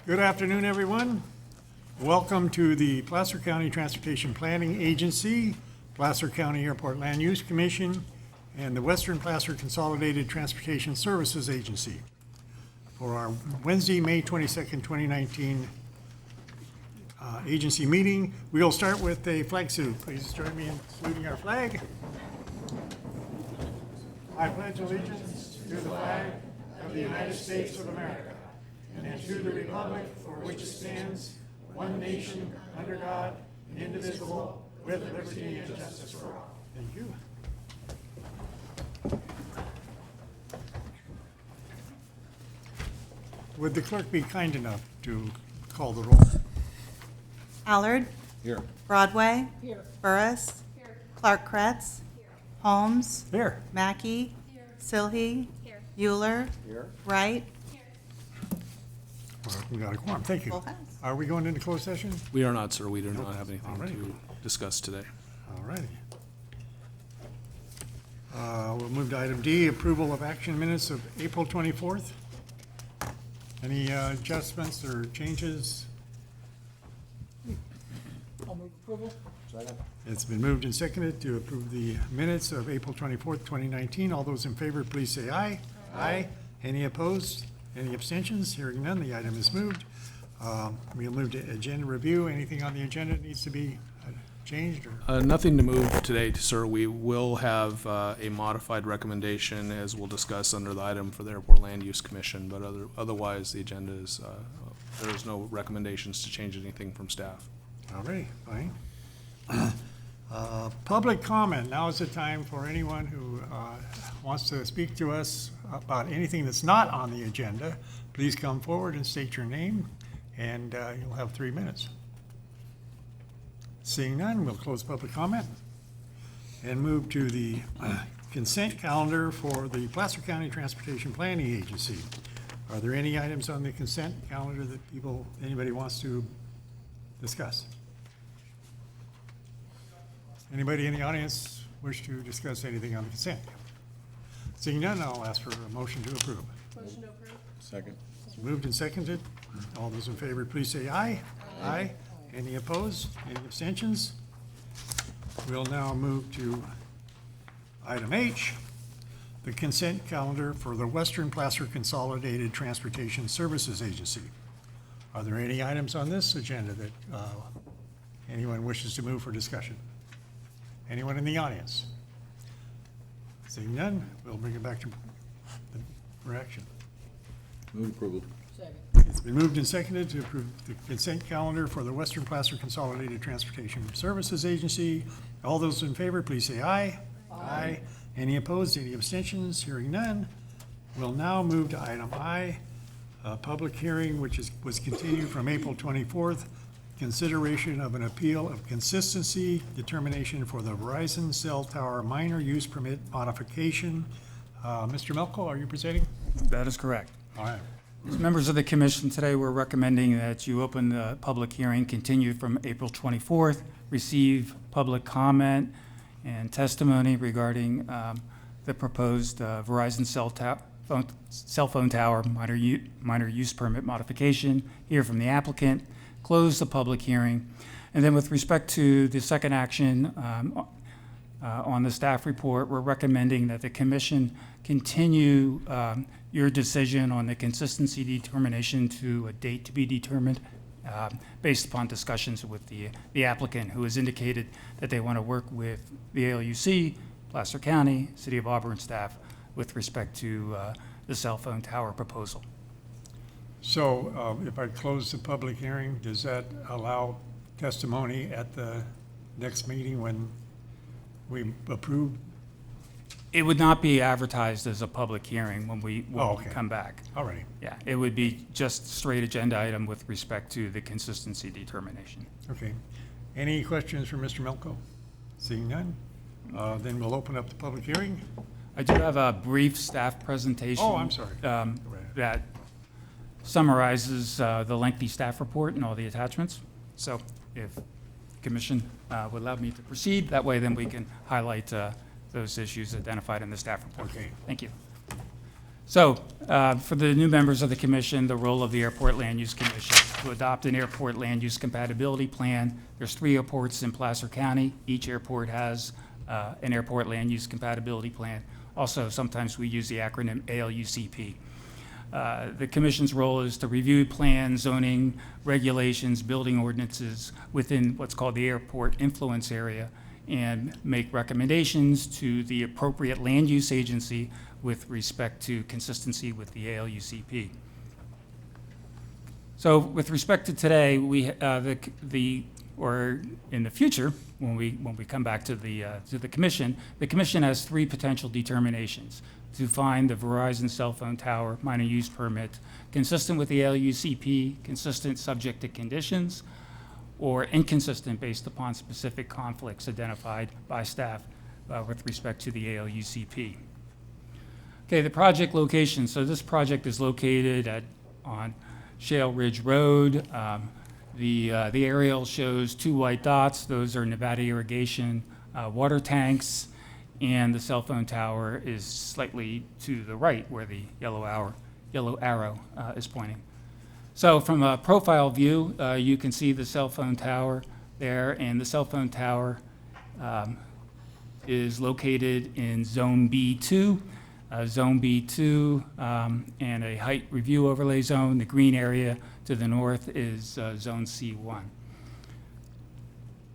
Good afternoon, everyone. Welcome to the Placer County Transportation Planning Agency, Placer County Airport Land Use Commission, and the Western Placer Consolidated Transportation Services Agency for our Wednesday, May 22nd, 2019 agency meeting. We'll start with a flag salute. Please join me in saluting our flag. I pledge allegiance to the flag of the United States of America and to the republic for which it stands, one nation, under God, indivisible, with liberty and justice for all. Thank you. Would the clerk be kind enough to call the roll? Allard. Here. Broadway. Here. Burris. Here. Clark Kretz. Here. Holmes. Here. Mackey. Here. Silhy. Here. Euler. Here. Wright. Well, we got a quorum. Thank you. Full house. Are we going into closed session? We are not, sir. We do not have anything Alrighty. to discuss today. All righty. We'll move to item D, approval of action minutes of April 24th. Any adjustments or changes? I'll move approval. Second. It's been moved and seconded to approve the minutes of April 24th, 2019. All those in favor, please say aye. Aye. Any opposed? Any abstentions? Hearing none, the item is moved. We'll move to agenda review. Anything on the agenda that needs to be changed? Or? Nothing to move today, sir. We will have a modified recommendation, as we'll discuss under the item for the Airport Land Use Commission, but otherwise, the agenda is, there is no recommendations to change anything from staff. All right, fine. Public comment. Now is the time for anyone who wants to speak to us about anything that's not on the agenda. Please come forward and state your name, and you'll have 3 minutes. Seeing none, we'll close public comment and move to the consent calendar for the Placer County Transportation Planning Agency. Are there any items on the consent calendar that anybody wants to discuss? Anybody in the audience wish to discuss anything on the consent? Seeing none, I'll ask for a motion to approve. Motion to approve. Second. It's moved and seconded. All those in favor, please say aye. Aye. Any opposed? Any abstentions? We'll now move to item H, the consent calendar for the Western Placer Consolidated Transportation Services Agency. Are there any items on this agenda that anyone wishes to move for discussion? Anyone in the audience? Seeing none, we'll bring it back for action. Move approval. It's been moved and seconded to approve the consent calendar for the Western Placer Consolidated Transportation Services Agency. All those in favor, please say aye. Aye. Any opposed? Any abstentions? Hearing none. We'll now move to item I, a public hearing which was continued from April 24th. Consideration of an appeal of consistency determination for the Verizon Cell Tower minor use permit modification. Mr. Melko, are you presenting? That is correct. All right. As members of the commission today, we're recommending that you open the public hearing, continue from April 24th, receive public comment and testimony regarding the proposed Verizon cell phone tower minor use permit modification, hear from the applicant, close the public hearing, and then with respect to the second action on the staff report, we're recommending that the commission continue your decision on the consistency determination to a date to be determined based upon discussions with the applicant, who has indicated that they want to work with the ALUC, Placer County, City of Auburn staff with respect to the cell phone tower proposal. So if I close the public hearing, does that allow testimony at the next meeting when we approve? It would not be advertised as a public hearing when we okay. come back. All right. Yeah, it would be just straight agenda item with respect to the consistency determination. Okay. Any questions for Mr. Melko? Seeing none, then we'll open up the public hearing. I do have a brief staff presentation. Oh, I'm sorry. That summarizes the lengthy staff report and all the attachments. So if the commission would allow me to proceed, that way then we can highlight those issues identified in the staff report. Okay. Thank you. So, for the new members of the commission, the role of the Airport Land Use Commission, to adopt an airport land use compatibility plan. There's 3 airports in Placer County. Each airport has an airport land use compatibility plan. Also, sometimes we use the acronym ALUCP. The commission's role is to review plans, zoning, regulations, building ordinances within what's called the airport influence area, and make recommendations to the appropriate land use agency with respect to consistency with the ALUCP. So with respect to today, we, or in the future, when we come back to the commission has 3 potential determinations: to find the Verizon cell phone tower minor use permit consistent with the ALUCP, consistent subject to conditions, or inconsistent based upon specific conflicts identified by staff with respect to the ALUCP. Okay, the project location. So this project is located on Shale Ridge Road. The aerial shows 2 white dots. Those are Nevada Irrigation water tanks, and the cell phone tower is slightly to the right where the yellow arrow is pointing. So from a profile view, you can see the cell phone tower there, and the cell phone tower is located in Zone B2. Zone B2 and a height review overlay zone. The green area to the north is Zone C1.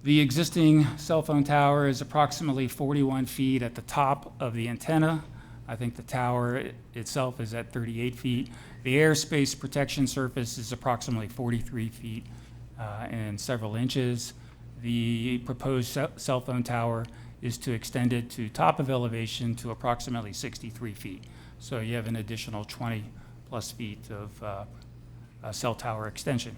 The existing cell phone tower is approximately 41 feet at the top of the antenna. I think the tower itself is at 38 feet. The airspace protection surface is approximately 43 feet and several inches. The proposed cell phone tower is to extend it to top of elevation to approximately 63 feet. So you have an additional 20 plus feet of cell tower extension.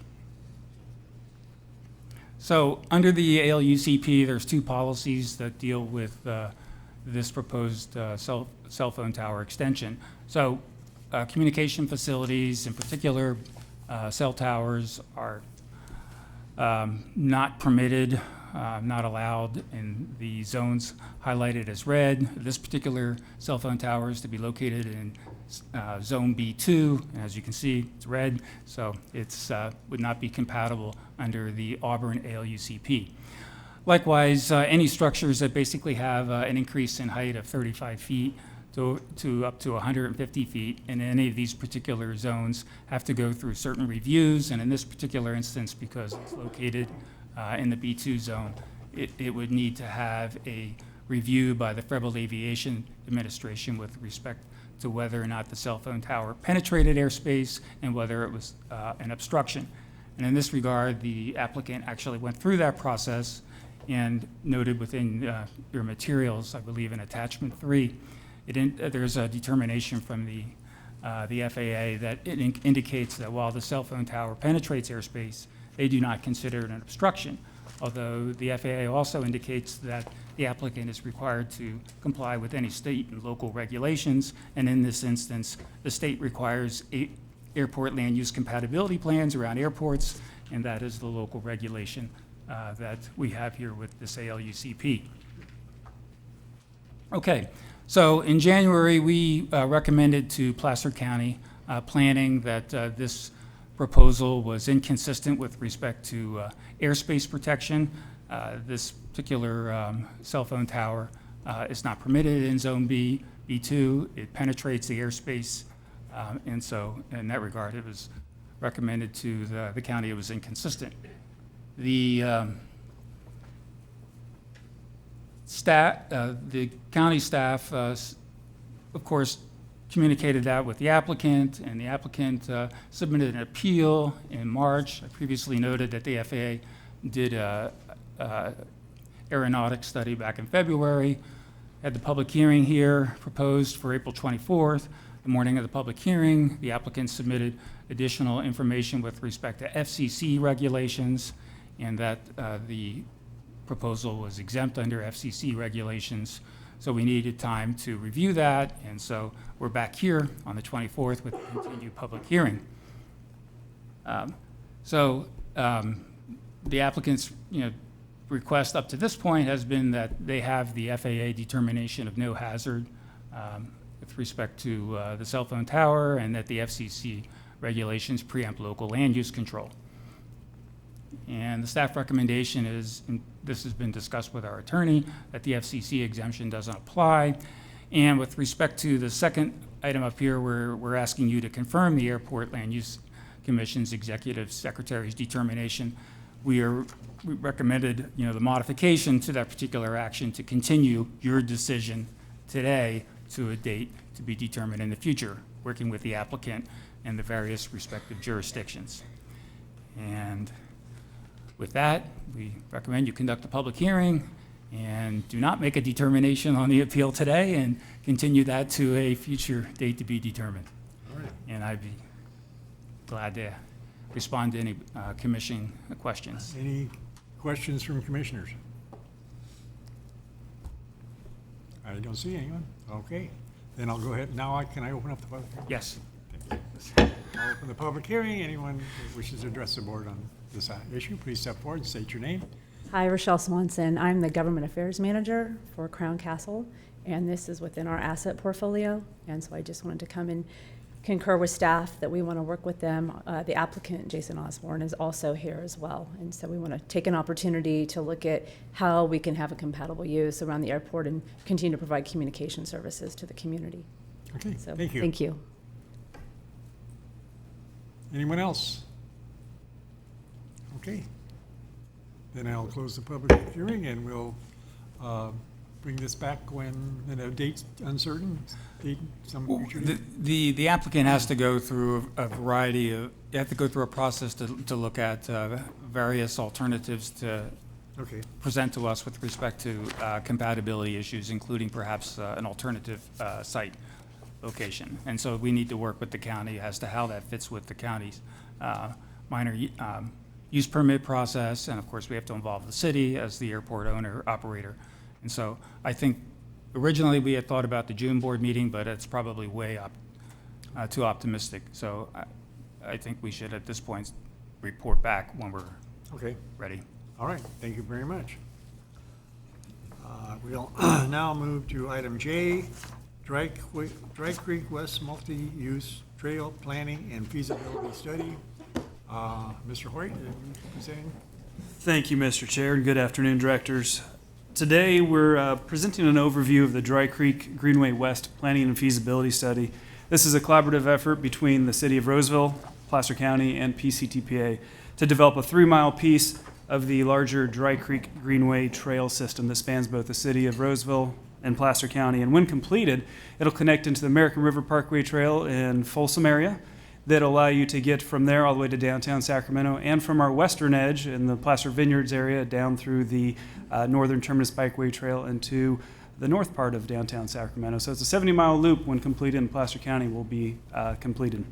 So under the ALUCP, there's 2 policies that deal with this proposed cell phone tower extension. So communication facilities, in particular cell towers, are not permitted, not allowed in the zones highlighted as red. This particular cell phone tower is to be located in Zone B2. As you can see, it's red, so it's would not be compatible under the Auburn ALUCP. Likewise, any structures that basically have an increase in height of 35 feet to up to 150 feet in any of these particular zones have to go through certain reviews, and in this particular instance, because it's located in the B2 zone, it would need to have a review by the Federal Aviation Administration with respect to whether or not the cell phone tower penetrated airspace and whether it was an obstruction. And in this regard, the applicant actually went through that process and noted within your materials, I believe in attachment 3, there's a determination from the FAA that it indicates that while the cell phone tower penetrates airspace, they do not consider it an obstruction. Although the FAA also indicates that the applicant is required to comply with any state and local regulations, and in this instance, the state requires airport land use compatibility plans around airports, and that is the local regulation that we have here with this ALUCP. Okay, so in January, we recommended to Placer County Planning that this proposal was inconsistent with respect to airspace protection. This particular cell phone tower is not permitted in Zone B2. It penetrates the airspace, and so in that regard, it was recommended to the county it was inconsistent. The county staff, of course, communicated that with the applicant, and the applicant submitted an appeal in March. I previously noted that the FAA did a aeronautic study back in February, had the public hearing here proposed for April 24th. The morning of the public hearing, the applicant submitted additional information with respect to FCC regulations, and that the proposal was exempt under FCC regulations. So we needed time to review that, and so we're back here on the 24th with a continued public hearing. The applicant's request up to this point has been that they have the FAA determination of no hazard with with respect to the cell phone tower, and that the FCC regulations preempt local land use control. And the staff recommendation is, and this has been discussed with our attorney, that the FCC exemption doesn't apply. And with respect to the second item up here, we're asking you to confirm the Airport Land Use Commission's Executive Secretary's determination. We recommended, the modification to that particular action to continue your decision today to a date to be determined in the future, working with the applicant and the various respective jurisdictions. And with that, we recommend you conduct a public hearing and do not make a determination on the appeal today, and continue that to a future date to be determined. All right. And I'd be glad to respond to any commission questions. Any questions from commissioners? I don't see anyone. Okay, then I'll go ahead. Now, can I open up the public hearing? Yes. I'll open the public hearing. Anyone who wishes to address the board on this issue, please step forward and state your name. Hi, Rochelle Swanson. I'm the Government Affairs Manager for Crown Castle, and this is within our asset portfolio. And so I just wanted to come and concur with staff that we want to work with them. The applicant, Jason Osborne, is also here as well. And so we want to take an opportunity to look at how we can have a compatible use around the airport and continue to provide communication services to the community. Okay, So thank you. Thank you. Anyone else? Okay. Then I'll close the public hearing, and we'll bring this back when, a date's uncertain, date, some future date? The applicant has to go through a variety of, you have to go through a process to look at various alternatives to Okay, present to us with respect to compatibility issues, including perhaps an alternative site location. And so we need to work with the county as to how that fits with the county's minor use permit process. And of course, we have to involve the city as the airport owner, operator. And so I think originally we had thought about the June board meeting, but it's probably way too optimistic. So I think we should, at this point, report back when we're okay. ready. All right, thank you very much. We'll now move to item J, Dry Creek West Multi-Use Trail Planning and Feasibility Study. Mr. Hoyt, are you presenting? Thank you, Mr. Chair, and good afternoon, directors. Today, we're presenting an overview of the Dry Creek Greenway West Planning and Feasibility Study. This is a collaborative effort between the City of Roseville, Placer County, and PCTPA to develop a 3-mile piece of the larger Dry Creek Greenway trail system that spans both the City of Roseville and Placer County. And when completed, it'll connect into the American River Parkway Trail in Folsom area, that'll allow you to get from there all the way to downtown Sacramento, and from our western edge in the Placer Vineyards area down through the Northern Terminus Bikeway Trail into the north part of downtown Sacramento. So it's a 70-mile loop when completed, and Placer County will be completed.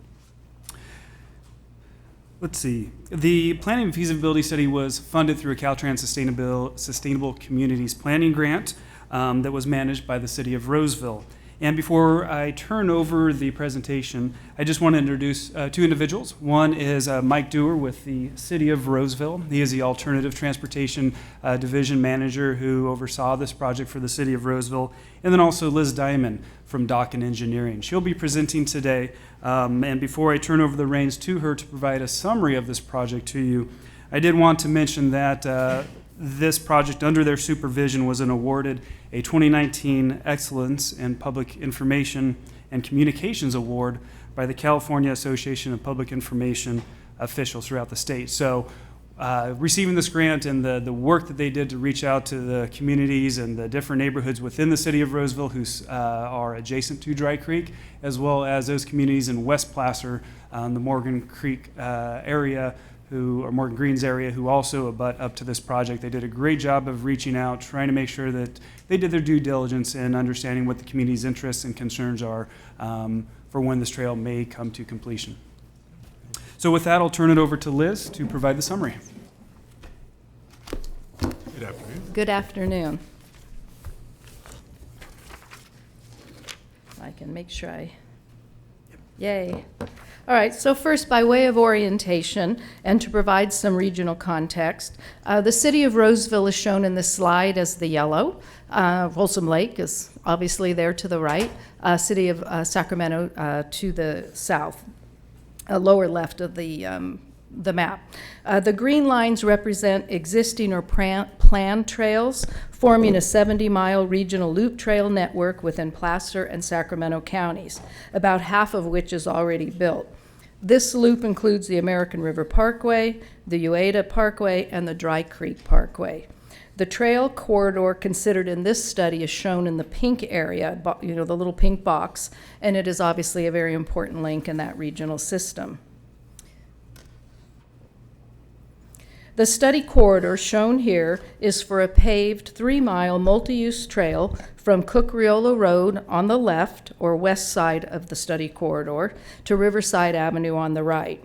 Let's see. The planning and feasibility study was funded through a Caltrans Sustainable Communities Planning Grant that was managed by the City of Roseville. And before I turn over the presentation, I just want to introduce two individuals. One is Mike Dewar with the City of Roseville. He is the Alternative Transportation Division Manager who oversaw this project for the City of Roseville. And then also Liz Diamond from Dock and Engineering. She'll be presenting today. And before I turn over the reins to her to provide a summary of this project to you, I did want to mention that this project, under their supervision, was awarded a 2019 Excellence in Public Information and Communications Award by the California Association of Public Information officials throughout the state. So receiving this grant and the work that they did to reach out to the communities and the different neighborhoods within the City of Roseville who are adjacent to Dry Creek, as well as those communities in West Placer, the Morgan Creek area, Morgan Greens area, who also abut up to this project. They did a great job of reaching out, trying to make sure that they did their due diligence in understanding what the community's interests and concerns are for when this trail may come to completion. So with that, I'll turn it over to Liz to provide the summary. Good afternoon. Good afternoon. I can make sure yay. All right, so first, by way of orientation and to provide some regional context, the city of Roseville is shown in this slide as the yellow. Folsom Lake is obviously there to the right. City of Sacramento to the south, lower left of the map. The green lines represent existing or planned trails, forming a 70-mile regional loop trail network within Placer and Sacramento counties, about half of which is already built. This loop includes the American River Parkway, the Ueda Parkway, and the Dry Creek Parkway. The trail corridor considered in this study is shown in the pink area, the little pink box, and it is obviously a very important link in that regional system. The study corridor shown here is for a paved 3-mile multi-use trail from Cucuriola Road on the left or west side of the study corridor to Riverside Avenue on the right.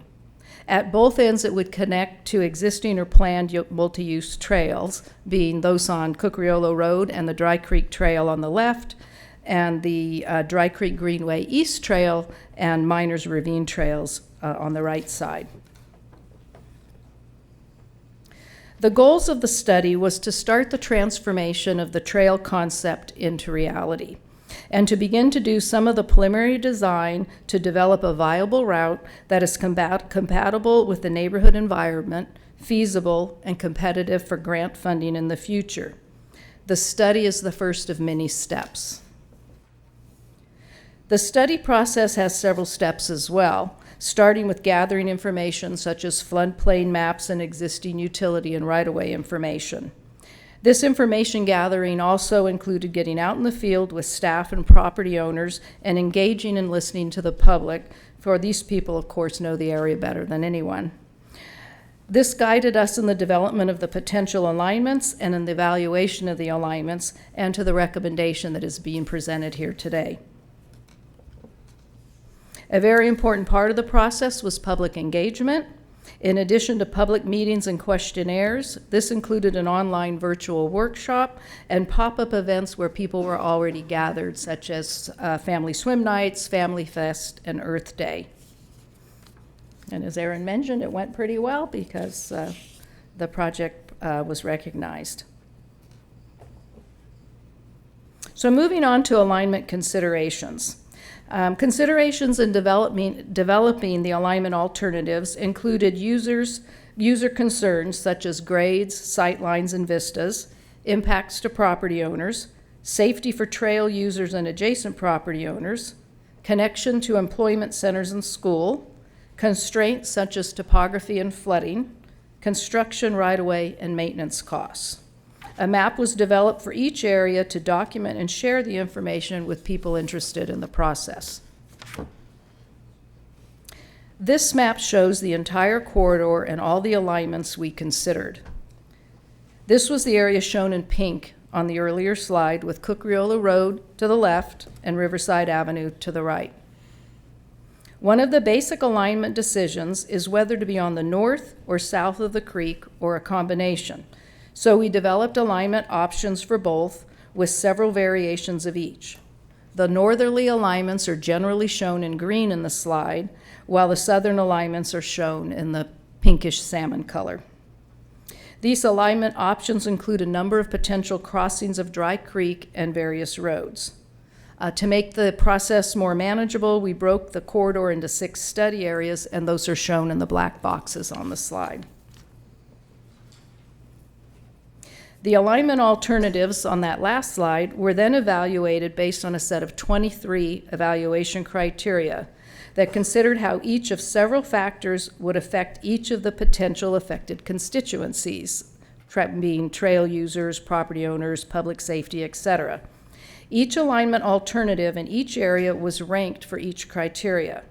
At both ends, it would connect to existing or planned multi-use trails, being those on Cucuriola Road and the Dry Creek Trail on the left, and the Dry Creek Greenway East Trail and Miners Ravine Trails on the right side. The goals of the study was to start the transformation of the trail concept into reality, and to begin to do some of the preliminary design to develop a viable route that is compatible with the neighborhood environment, feasible, and competitive for grant funding in the future. The study is the first of many steps. The study process has several steps as well, starting with gathering information such as floodplain maps and existing utility and right-of-way information. This information gathering also included getting out in the field with staff and property owners and engaging and listening to the public, for these people, of course, know the area better than anyone. This guided us in the development of the potential alignments and in the evaluation of the alignments and to the recommendation that is being presented here today. A very important part of the process was public engagement. In addition to public meetings and questionnaires, this included an online virtual workshop and pop-up events where people were already gathered, such as family swim nights, Family Fest, and Earth Day. And as Aaron mentioned, it went pretty well because the project was recognized. So moving on to alignment considerations. Considerations in developing the alignment alternatives included user concerns such as grades, sight lines, and vistas, impacts to property owners, safety for trail users and adjacent property owners, connection to employment centers and school, constraints such as topography and flooding, construction right-of-way, and maintenance costs. A map was developed for each area to document and share the information with people interested in the process. This map shows the entire corridor and all the alignments we considered. This was the area shown in pink on the earlier slide, with Cucuriola Road to the left and Riverside Avenue to the right. One of the basic alignment decisions is whether to be on the north or south of the creek or a combination. So we developed alignment options for both, with several variations of each. The northerly alignments are generally shown in green in the slide, while the southern alignments are shown in the pinkish salmon color. These alignment options include a number of potential crossings of Dry Creek and various roads. To make the process more manageable, we broke the corridor into 6 study areas, and those are shown in the black boxes on the slide. The alignment alternatives on that last slide were then evaluated based on a set of 23 evaluation criteria that considered how each of several factors would affect each of the potential affected constituencies, being trail users, property owners, public safety, etc. Each alignment alternative in each area was ranked for each criteria.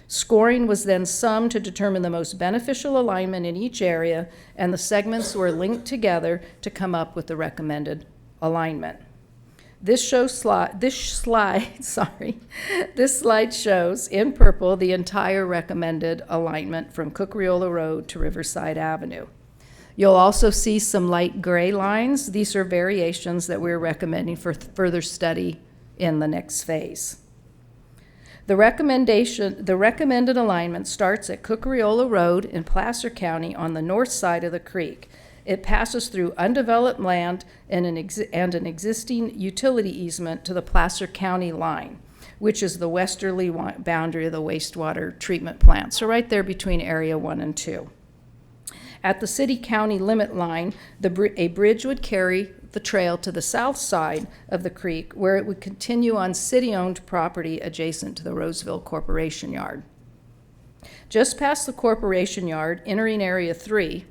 Scoring was then summed to determine the most beneficial alignment in each area, and the segments were linked together to come up with the recommended alignment. This slide shows in purple the entire recommended alignment from Cucuriola Road to Riverside Avenue. You'll also see some light gray lines. These are variations that we're recommending for further study in the next phase. The recommended alignment starts at Cucuriola Road in Placer County on the north side of the creek. It passes through undeveloped land and an existing utility easement to the Placer County line, which is the westerly boundary of the wastewater treatment plant. So right there between Area 1 and 2. At the city-county limit line, a bridge would carry the trail to the south side of the creek, where it would continue on city-owned property adjacent to the Roseville Corporation Yard. Just past the Corporation Yard, entering Area 3,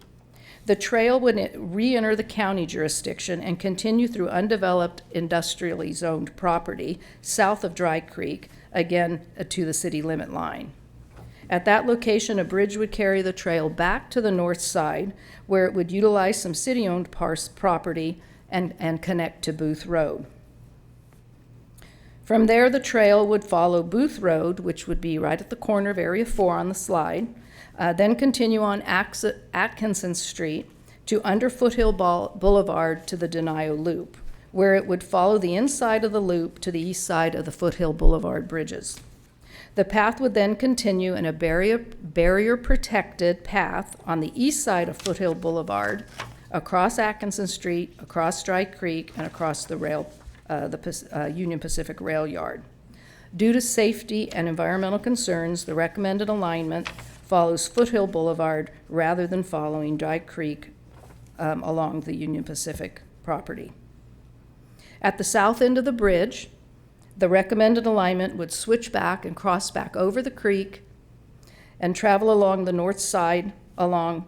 the trail would re-enter the county jurisdiction and continue through undeveloped industrially zoned property south of Dry Creek, again to the city limit line. At that location, a bridge would carry the trail back to the north side, where it would utilize some city-owned property and connect to Booth Road. From there, the trail would follow Booth Road, which would be right at the corner of Area 4 on the slide, then continue on Atkinson Street to under Foothill Boulevard to the Denio Loop, where it would follow the inside of the loop to the east side of the Foothill Boulevard bridges. The path would then continue in a barrier-protected path on the east side of Foothill Boulevard, across Atkinson Street, across Dry Creek, and across the Union Pacific Rail Yard. Due to safety and environmental concerns, the recommended alignment follows Foothill Boulevard rather than following Dry Creek along the Union Pacific property. At the south end of the bridge, the recommended alignment would switch back and cross back over the creek and travel along the north side along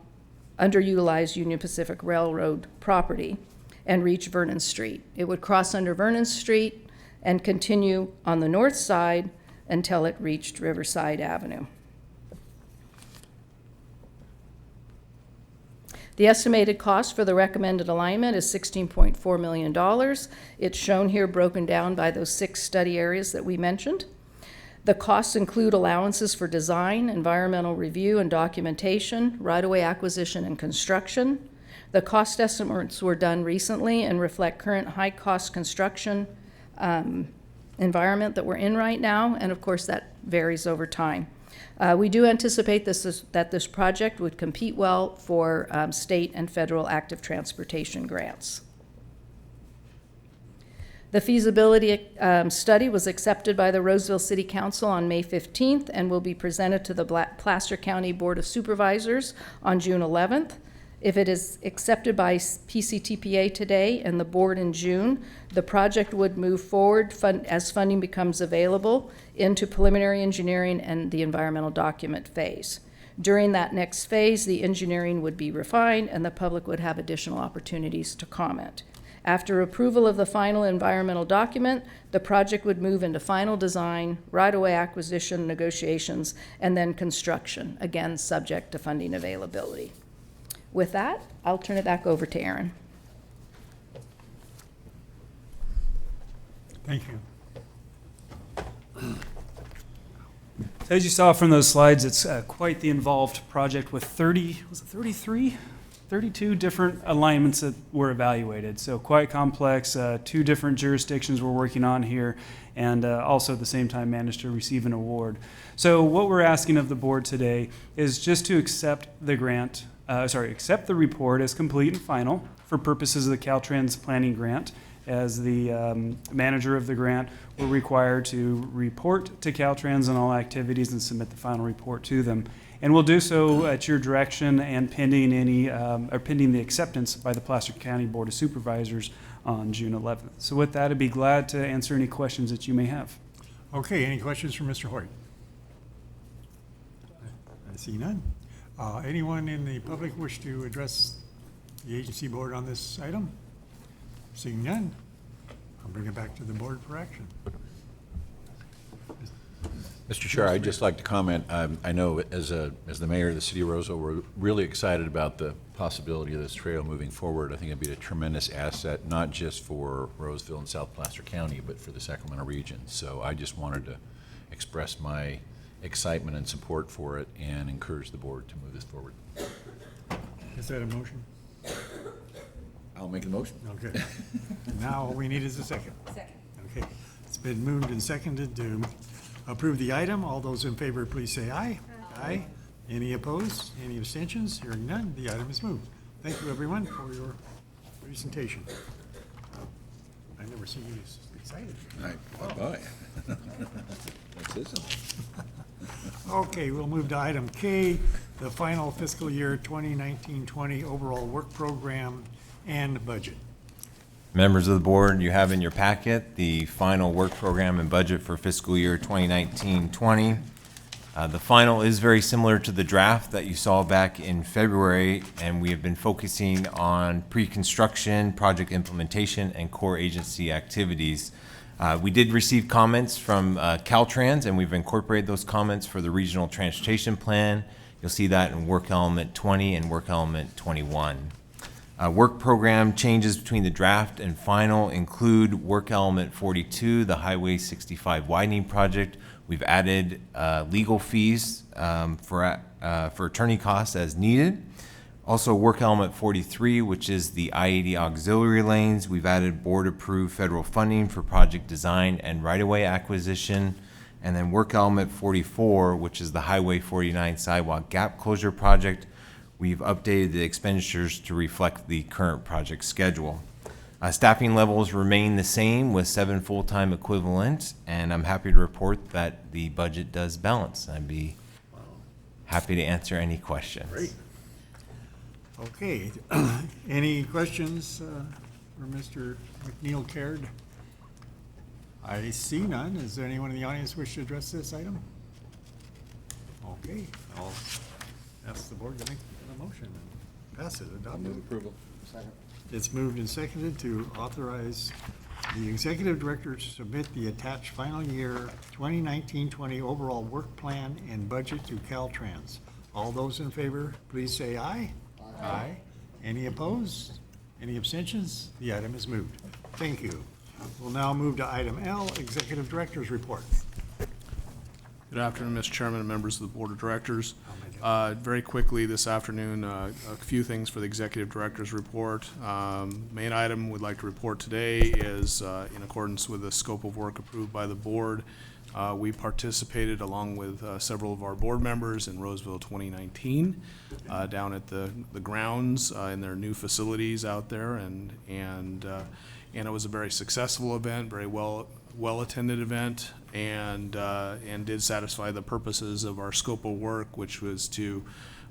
underutilized Union Pacific Railroad property and reach Vernon Street. It would cross under Vernon Street and continue on the north side until it reached Riverside Avenue. The estimated cost for the recommended alignment is $16.4 million. It's shown here broken down by those 6 study areas that we mentioned. The costs include allowances for design, environmental review and documentation, right-of-way acquisition and construction. The cost estimates were done recently and reflect current high-cost construction environment that we're in right now, and of course that varies over time. We do anticipate that this project would compete well for state and federal active transportation grants. The feasibility study was accepted by the Roseville City Council on May 15th and will be presented to the Placer County Board of Supervisors on June 11th. If it is accepted by PCTPA today and the board in June, the project would move forward as funding becomes available into preliminary engineering and the environmental document phase. During that next phase, the engineering would be refined and the public would have additional opportunities to comment. After approval of the final environmental document, the project would move into final design, right-of-way acquisition negotiations, and then construction, again, subject to funding availability. With that, I'll turn it back over to Aaron. Thank you. As you saw from those slides, it's quite the involved project with 32 different alignments that were evaluated. So quite complex, 2 different jurisdictions we're working on here, and also at the same time managed to receive an award. So what we're asking of the board today is just to accept the accept the report as complete and final for purposes of the Caltrans planning grant. As the manager of the grant, we're required to report to Caltrans on all activities and submit the final report to them. And we'll do so at your direction and pending the acceptance by the Placer County Board of Supervisors on June 11th. So with that, I'd be glad to answer any questions that you may have. Okay, any questions for Mr. Hoyt? I see none. Anyone in the public wish to address the agency board on this item? Seeing none, I'll bring it back to the board for action. Mr. Chair, I'd just like to comment. I know as the mayor of the city of Roseville, we're really excited about the possibility of this trail moving forward. I think it'd be a tremendous asset, not just for Roseville and South Placer County, but for the Sacramento region. So I just wanted to express my excitement and support for it and encourage the board to move this forward. Is that a motion? I'll make the motion. Okay. Now all we need is a second. Second. Okay. It's been moved and seconded to approve the item. All those in favor, please say aye. Aye. Any opposed? Any abstentions? Hearing none, the item is moved. Thank you, everyone, for your presentation. I never seen you this excited. Bye-bye. That's it. Okay, we'll move to item K, the final fiscal year 2019-20 overall work program and budget. Members of the board, you have in your packet the final work program and budget for fiscal year 2019-20. The final is very similar to the draft that you saw back in February, and we have been focusing on pre-construction, project implementation, and core agency activities. We did receive comments from Caltrans, and we've incorporated those comments for the regional transportation plan. You'll see that in work element 20 and work element 21. Work program changes between the draft and final include work element 42, the Highway 65 widening project. We've added legal fees for attorney costs as needed. Also, work element 43, which is the I-80 auxiliary lanes. We've added board-approved federal funding for project design and right-of-way acquisition. And then work element 44, which is the Highway 49 sidewalk gap closure project. We've updated the expenditures to reflect the current project schedule. Staffing levels remain the same with 7 full-time equivalents, and I'm happy to report that the budget does balance. I'd be happy to answer any questions. Great. Okay, any questions for Mr. McNeil Caird? I see none. Is there anyone in the audience wish to address this item? Okay, I'll ask the board to make a motion and pass it, adopt it. Approval. Second. It's moved and seconded to authorize the executive director to submit the attached final year 2019-20 overall work plan and budget to Caltrans. All those in favor, please say aye. Aye. Any opposed? Any abstentions? The item is moved. Thank you. We'll now move to item L, executive director's report. Good afternoon, Mr. Chairman and members of the Board of Directors. Very quickly this afternoon, a few things for the Executive Director's report. Main item we'd like to report today is in accordance with the scope of work approved by the board. We participated along with several of our board members in Roseville 2019 down at the grounds in their new facilities out there, and it was a very successful event, very well attended event, and did satisfy the purposes of our scope of work, which was to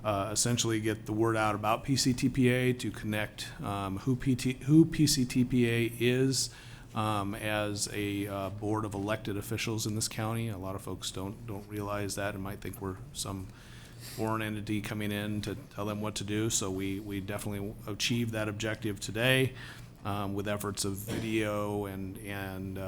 essentially get the word out about PCTPA, to connect who PCTPA is as a board of elected officials in this county. A lot of folks don't realize that and might think we're some foreign entity coming in to tell them what to do. So we definitely achieved that objective today. With efforts of video and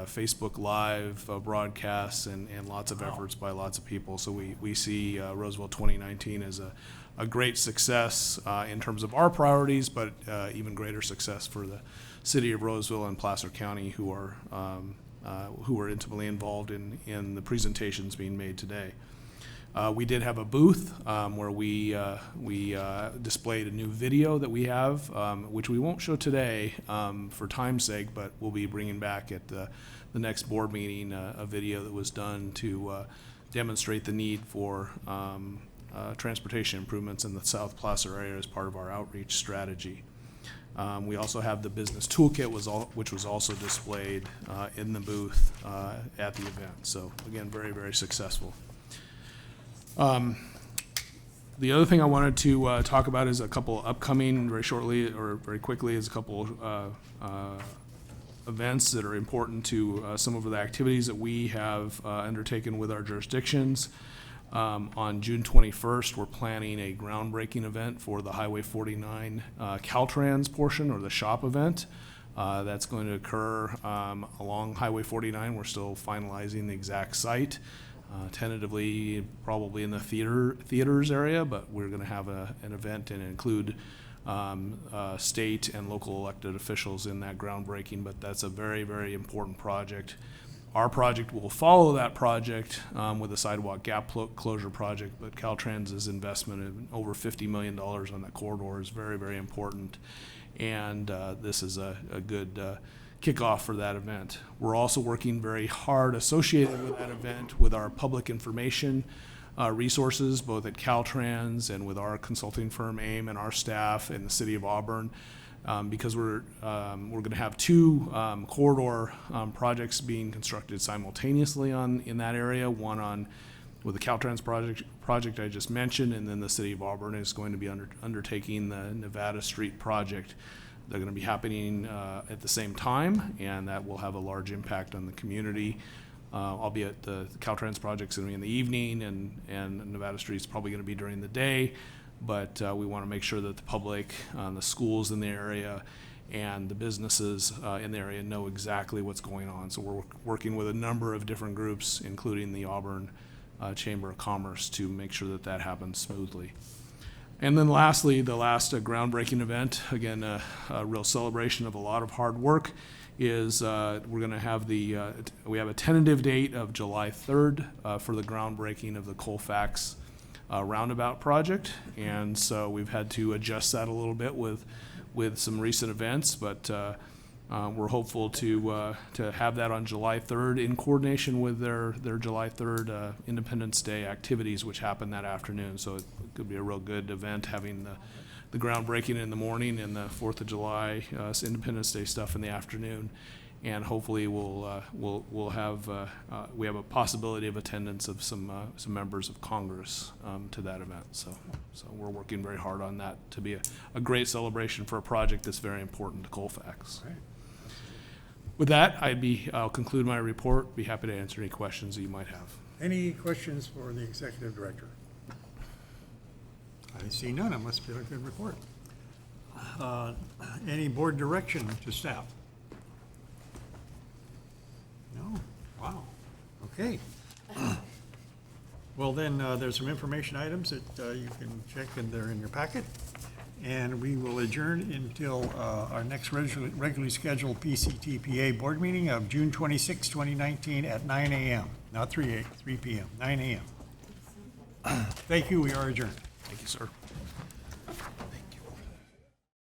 Facebook Live broadcasts and lots of efforts by lots of people. So we see Roseville 2019 as a great success in terms of our priorities, but even greater success for the city of Roseville and Placer County, who are intimately involved in the presentations being made today. We did have a booth where we displayed a new video that we have, which we won't show today for time's sake, but we'll be bringing back at the next board meeting a video that was done to demonstrate the need for transportation improvements in the South Placer area as part of our outreach strategy. We also have the business toolkit, which was also displayed in the booth at the event. So again, very, very successful. The other thing I wanted to talk about is a couple upcoming, very shortly or very quickly, is a couple events that are important to some of the activities that we have undertaken with our jurisdictions. On June 21st, we're planning a groundbreaking event for the Highway 49 Caltrans portion, or the shop event. That's going to occur along Highway 49. We're still finalizing the exact site. Tentatively, probably in the theaters area, but we're going to have an event and include state and local elected officials in that groundbreaking. But that's a very, very important project. Our project will follow that project with a sidewalk gap closure project, but Caltrans's investment in over $50 million on that corridor is very, very important. And this is a good kickoff for that event. We're also working very hard associated with that event with our public information resources, both at Caltrans and with our consulting firm AIM and our staff in the city of Auburn, because we're going to have two corridor projects being constructed simultaneously in that area. One with the Caltrans project I just mentioned, and then the city of Auburn is going to be undertaking the Nevada Street project. They're going to be happening at the same time, and that will have a large impact on the community. Albeit the Caltrans project's going to be in the evening, and Nevada Street's probably going to be during the day. But we want to make sure that the public, the schools in the area, and the businesses in the area know exactly what's going on. So we're working with a number of different groups, including the Auburn Chamber of Commerce, to make sure that that happens smoothly. And then lastly, the last groundbreaking event, again, a real celebration of a lot of hard work, is we're going to have we have a tentative date of July 3rd for the groundbreaking of the Colfax roundabout project. And so we've had to adjust that a little bit with some recent events, but we're hopeful to have that on July 3rd in coordination with their July 3rd Independence Day activities, which happen that afternoon. So it could be a real good event, having the groundbreaking in the morning and the 4th of July Independence Day stuff in the afternoon. And hopefully we'll have we have a possibility of attendance of some members of Congress to that event. So we're working very hard on that to be a great celebration for a project that's very important to Colfax. Right. With that, I'll conclude my report. Be happy to answer any questions that you might have. Any questions for the executive director? I see none. It must be a good report. Any board direction to staff? No? Wow. Okay. Well, then, there's some information items that you can check, and they're in your packet. And we will adjourn until our next regularly scheduled PCTPA board meeting of June 26, 2019 at 9 a.m. Not 3 p.m., 9 a.m. Thank you. We are adjourned. Thank you, sir.